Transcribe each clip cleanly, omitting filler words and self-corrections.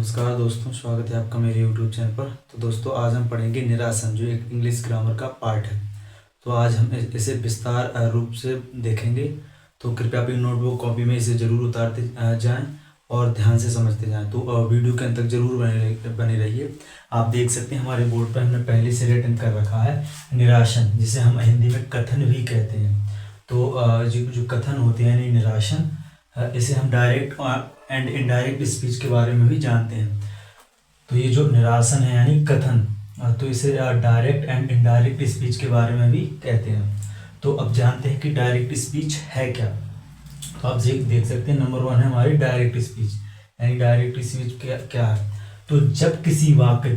नमस्कार दोस्तों, स्वागत है आपका मेरे YouTube चैनल पर। तो दोस्तों, आज हम पढ़ेंगे निरासन, जो एक इंग्लिश ग्रामर का पार्ट है। तो आज हम इसे विस्तार रूप से देखेंगे। तो कृपया अपनी नोटबुक कॉपी में इसे जरूर उतारते जाएं और ध्यान से समझते जाएं। तो वीडियो के अंत तक जरूर बने रहिए। आप देख सकते हैं हमारे बोर्ड पर हमने पहले से रिटन कर रखा है निरासन, जिसे हम हिंदी में कथन भी कहते हैं। तो जो कथन होते हैं यानी निरासन, इसे हम डायरेक्ट एंड इनडायरेक्ट स्पीच के बारे में भी जानते हैं। तो ये जो निरासन है यानी कथन, तो इसे डायरेक्ट एंड इनडायरेक्ट स्पीच के बारे में भी कहते हैं। तो अब जानते हैं कि डायरेक्ट स्पीच है क्या। तो आप देख सकते हैं नंबर 1 है हमारी डायरेक्ट स्पीच। यानी डायरेक्ट स्पीच क्या है। तो जब किसी वाक्य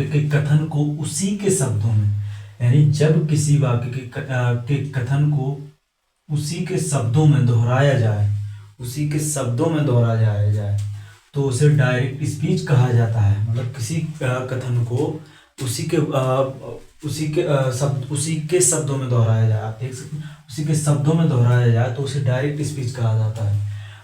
के कथन को उसी के शब्दों में, यानी जब किसी वाक्य के कथन को उसी के शब्दों में दोहराया जाए, तो उसे डायरेक्ट स्पीच कहा जाता है। मतलब किसी कथन को उसी के शब्दों में दोहराया जाए, आप देख सकते हैं, उसी के शब्दों में दोहराया जाए तो उसे डायरेक्ट स्पीच कहा जाता है।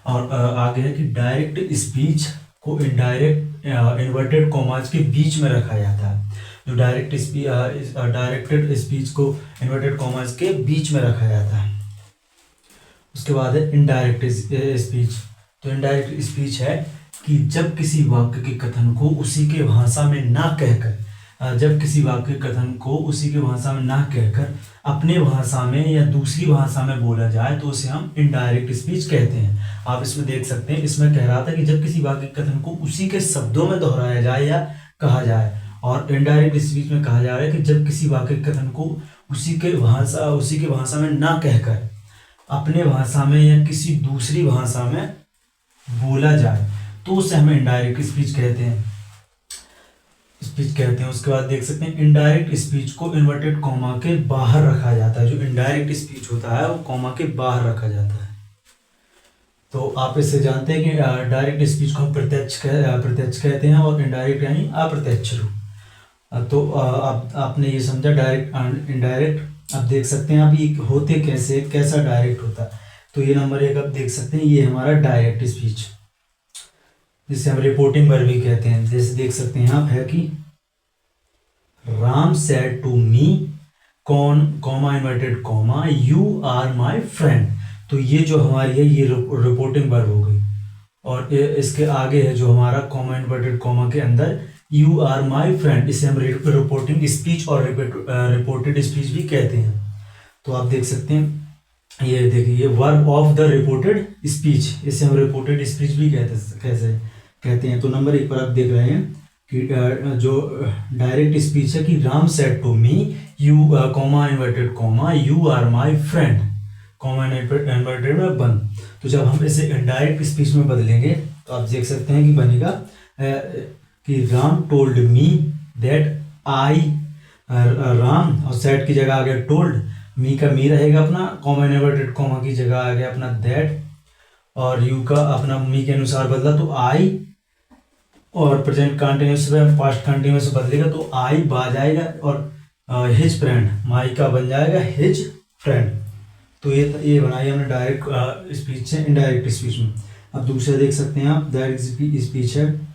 और आगे है कि डायरेक्ट स्पीच को इनडायरेक्ट इन्वर्टेड कॉमास के बीच में रखा जाता है। जो डायरेक्टेड स्पीच को इन्वर्टेड कॉमास के बीच में रखा जाता है। उसके बाद है इनडायरेक्ट स्पीच। तो इनडायरेक्ट स्पीच है कि जब किसी वाक्य के कथन को उसी के भाषा में ना कहकर अपने भाषा में या दूसरी भाषा में बोला जाए तो उसे हम इनडायरेक्ट स्पीच कहते हैं। आप इसमें देख सकते हैं, इसमें कह रहा था कि जब किसी वाक्य के कथन को उसी के शब्दों में दोहराया जाए या कहा जाए, और इनडायरेक्ट स्पीच में कहा जा रहा है कि जब किसी वाक्य के कथन को उसी के भाषा में ना कहकर अपने भाषा में या किसी दूसरी भाषा में बोला जाए तो उसे हमें इनडायरेक्ट स्पीच कहते हैं। उसके बाद देख सकते हैं इनडायरेक्ट स्पीच को इन्वर्टेड कॉमा के बाहर रखा जाता है। जो इनडायरेक्ट स्पीच होता है वो कॉमा के बाहर रखा जाता है। तो आप इससे जानते हैं कि डायरेक्ट स्पीच को हम प्रत्यक्ष कहते हैं और इनडायरेक्ट यानी अप्रत्यक्ष रूप। तो आपने ये समझा डायरेक्ट एंड इनडायरेक्ट। आप देख सकते हैं अभी होते कैसा डायरेक्ट होता है। तो ये नंबर 1 आप देख सकते हैं, ये हमारा डायरेक्ट स्पीच, जिसे हम रिपोर्टिंग वर्ब भी कहते हैं। जैसे देख सकते हैं आप, है कि Ram said to me comma inverted comma you are my friend. तो ये जो हमारी है ये रिपोर्टिंग वर्ब हो गई। और इसके आगे है जो हमारा कॉमा इन्वर्टेड कॉमा के अंदर यू आर माई फ्रेंड, इसे हम रिपोर्टिंग स्पीच और रिपोर्टेड स्पीच भी कहते हैं। तो आप देख सकते हैं, ये देखिए verb of the reported speech, इसे हम रिपोर्टेड स्पीच भी कहते हैं। तो नंबर 1 पर आप देख रहे हैं कि जो डायरेक्ट स्पीच है कि Ram said to me you comma inverted comma you are my friend, comma inverted में बंद। तो जब हम इसे इनडायरेक्ट स्पीच में बदलेंगे तो आप देख सकते हैं कि बनेगा कि Ram told me that I, Ram और सेड की जगह आ गया टोल्ड, मी का मी रहेगा अपना, कॉमा इन्वर्टेड कॉमा की जगह आ गया अपना दैट, और यू का अपना मी के अनुसार बदला तो आई, और प्रेजेंट कंटिन्यूअस में पास्ट कंटिन्यूअस बदलेगा तो आई बा जाएगा, और हिज फ्रेंड माई का बन जाएगा हिज फ्रेंड। तो ये बनाई हमने डायरेक्ट स्पीच से इनडायरेक्ट स्पीच में। अब दूसरा देख सकते हैं आप, डायरेक्ट स्पीच है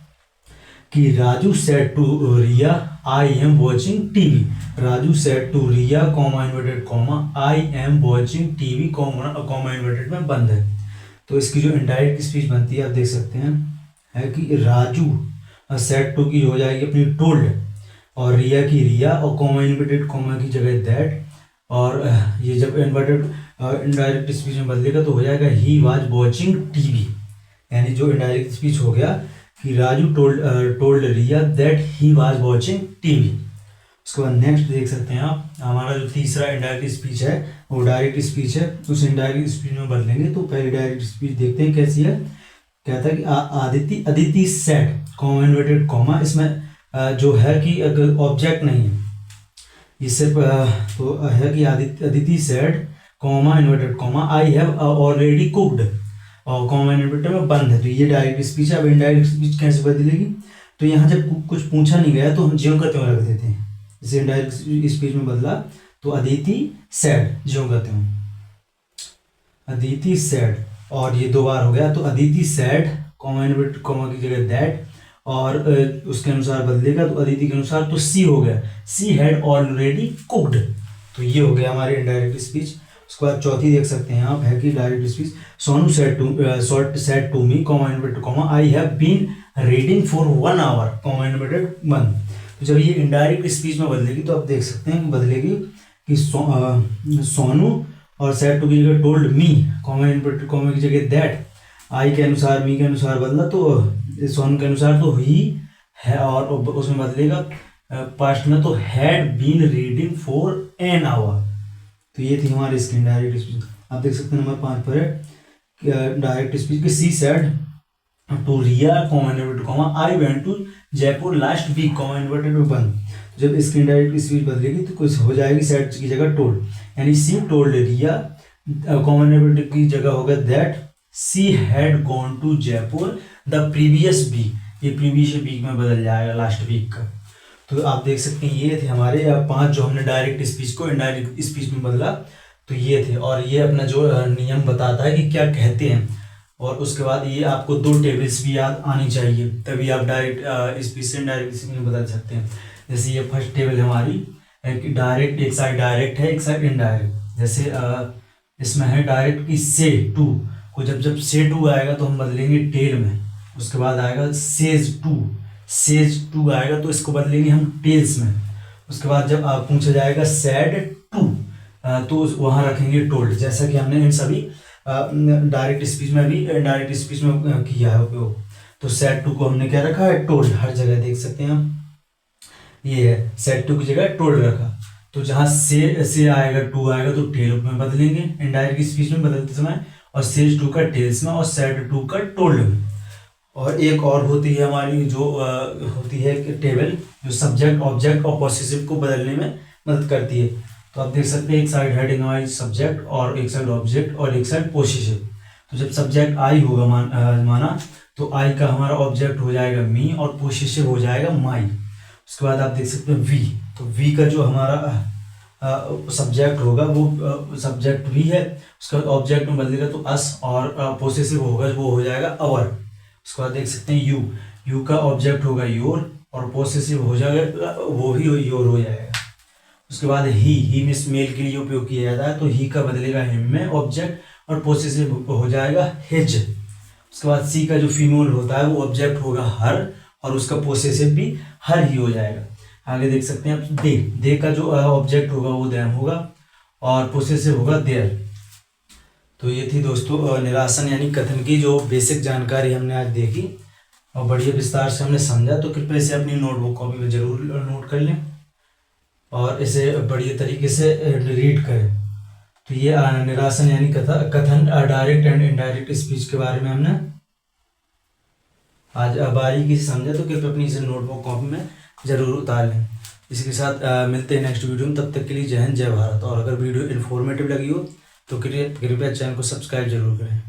कि Raju said to Riya I am watching TV. Raju said to Riya comma inverted comma I am watching TV comma inverted में बंद है। तो इसकी जो इनडायरेक्ट स्पीच बनती है आप देख सकते हैं, है कि राजू सेड टू की हो जाएगी अपनी टोल्ड, और रिया की रिया, और कॉमा इन्वर्टेड कॉमा की जगह दैट, और ये जब इनडायरेक्ट स्पीच में बदलेगा तो हो जाएगा ही वाज वॉचिंग टीवी। यानी जो इनडायरेक्ट स्पीच हो गया कि Raju told Riya that he was watching TV. उसके बाद नेक्स्ट देख सकते हैं आप, हमारा जो तीसरा इनडायरेक्ट स्पीच है वो डायरेक्ट स्पीच है। उस इनडायरेक्ट स्पीच में बदलेंगे तो पहले डायरेक्ट स्पीच देखते हैं कैसी है। कहता है कि Aditi said comma inverted comma, इसमें जो है कि ऑब्जेक्ट नहीं है, ये सिर्फ तो है कि Aditi said comma inverted comma I have already cooked, और कॉमा इन्वर्टेड में बंद है। तो ये डायरेक्ट स्पीच है। अब इनडायरेक्ट स्पीच कैसे बदलेगी, तो यहाँ जब कुछ पूछा नहीं गया तो हम ज्यों का त्यों रख देते हैं। जैसे इनडायरेक्ट स्पीच में बदला तो अदिति सेड, ज्यों का त्यों, अदिति सेड, और ये 2 बार हो गया तो Aditi said comma inverted comma की जगह दैट, और उसके अनुसार बदलेगा तो अदिति के अनुसार तो सी हो गया, सी हैड ऑलरेडी कुक्ड। तो ये हो गया हमारी इनडायरेक्ट स्पीच। उसके बाद चौथी देख सकते हैं आप, है कि direct speech. Sonu said to me comma inverted comma I have been reading for 1 hour comma inverted 1। तो जब ये इनडायरेक्ट स्पीच में बदलेगी तो आप देख सकते हैं बदलेगी कि सोनू और सेड टू की जगह told me comma inverted comma की जगह दैट, आई के अनुसार मी के अनुसार बदला तो सोनू के अनुसार तो ही है, और उसमें बदलेगा पास्ट में तो had been reading for an hour. तो ये थी हमारी इसकी डायरेक्ट स्पीच। आप देख सकते हैं नंबर 5 पर है direct speech, she said to Riya comma inverted comma I went to Jaipur last week comma inverted 1। जब इसकी इनडायरेक्ट स्पीच बदलेगी तो कुछ हो जाएगी सेड की जगह टोल्ड, यानी she told Riya comma inverted की जगह होगा that she had gone to Jaipur the previous week. ये प्रीवियस वीक में बदल जाएगा लास्ट वीक का। तो आप देख सकते हैं ये थे हमारे 5 जो हमने डायरेक्ट स्पीच को इनडायरेक्ट स्पीच में बदला। तो ये थे, और ये अपना जो नियम बताता है कि क्या कहते हैं। और उसके बाद ये आपको 2 टेबल्स भी याद आनी चाहिए, तभी आप डायरेक्ट स्पीच से इनडायरेक्ट स्पीच में बदल सकते हैं। जैसे ये फर्स्ट टेबल हमारी डायरेक्ट, एक साइड डायरेक्ट है एक साइड इनडायरेक्ट। जैसे इसमें है डायरेक्ट की से टू को, जब से टू आएगा तो हम बदलेंगे टेल में। उसके बाद आएगा सेज टू आएगा तो इसको बदलेंगे हम टेल्स में। उसके बाद जब आप पूछा जाएगा सैड टू तो वहाँ रखेंगे टोल्ड, जैसा कि हमने इन सभी डायरेक्ट स्पीच में भी इनडायरेक्ट स्पीच में किया है उपयोग। तो सैड टू को हमने क्या रखा है, टोल्ड। हर जगह देख सकते हैं हम, ये है सैड टू की जगह टोल्ड रखा। तो जहाँ से आएगा टू आएगा तो टेल में बदलेंगे इनडायरेक्ट स्पीच में बदलते समय, और सेज टू का टेल्स में, और सैड टू का टोल्ड में। और एक और होती है हमारी जो होती है टेबल जो सब्जेक्ट ऑब्जेक्ट और पॉसेसिव को बदलने में मदद करती है। तो आप देख सकते हैं एक साइड हेडिंग हमारी सब्जेक्ट और एक साइड ऑब्जेक्ट और एक साइड पॉसेसिव। तो जब सब्जेक्ट आई होगा माना तो आई का हमारा ऑब्जेक्ट हो जाएगा मी और पॉसेसिव हो जाएगा माई। उसके बाद आप देख सकते हैं वी, तो वी का जो हमारा सब्जेक्ट होगा वो सब्जेक्ट भी है, उसका ऑब्जेक्ट में बदलेगा तो अस, और पॉसेसिव होगा वो हो जाएगा अवर। उसके बाद देख सकते हैं यू का ऑब्जेक्ट होगा योर और पॉसेसिव हो जाएगा वो भी योर हो जाएगा। उसके बाद ही में मेल के लिए उपयोग किया जाता है तो ही का बदलेगा हिम में ऑब्जेक्ट और पॉसेसिव हो जाएगा हिज। उसके बाद सी का जो फीमेल होता है वो ऑब्जेक्ट होगा हर और उसका पॉसेसिव भी हर ही हो जाएगा। आगे देख सकते हैं आप दे का जो ऑब्जेक्ट होगा वो देम होगा और पॉसेसिव होगा देयर। तो ये थी दोस्तों निरासन यानी कथन की जो बेसिक जानकारी हमने आज देखी और बढ़िया विस्तार से हमने समझा। तो कृपया इसे अपनी नोटबुक कॉपी में जरूर नोट कर लें और इसे बढ़िया तरीके से रीड करें। तो ये निरासन यानी कथन डायरेक्ट एंड इनडायरेक्ट स्पीच के बारे में हमने आज बारीकी से समझा। तो कृपया अपनी इसे नोटबुक कॉपी में जरूर उतार लें। इसी के साथ मिलते हैं नेक्स्ट वीडियो में। तब तक के लिए जय हिंद जय भारत। और अगर वीडियो इन्फॉर्मेटिव लगी हो तो कृपया चैनल को सब्सक्राइब जरूर करें।